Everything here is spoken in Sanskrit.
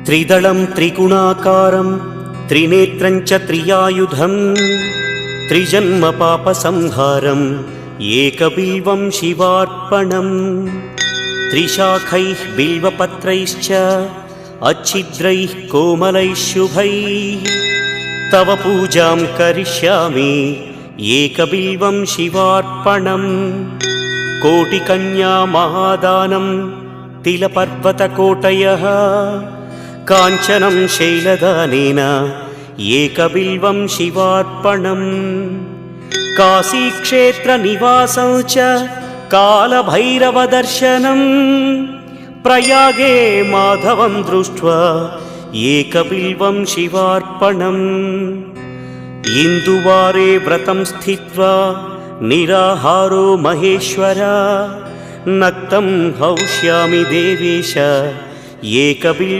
त्रिदलं त्रिगुणाकारं त्रिनेत्रं च त्रियायुधं त्रिजन्म पापसंहारम् एकबिल्वं शिवार्पणम् त्रिशाखैः बिल्वपत्रैश्च अच्छिद्रैः कोमलैः शुभैः तव पूजां करिष्यामि एकबिल्वं शिवार्पणम् कोटिकन्या महादानं तिलपर्वतकोटयः काञ्चनं शैलदानेन एकबिल्वं शिवार्पणम् काशीक्षेत्रनिवासं च कालभैरवदर्शनं प्रयागे माधवं दृष्ट्वा एकबिल्वं शिवार्पणम् इन्दुवारे व्रतं स्थित्वा निराहारो महेश्वर नक्तं हौष्यामि देवेश एकबिल्वं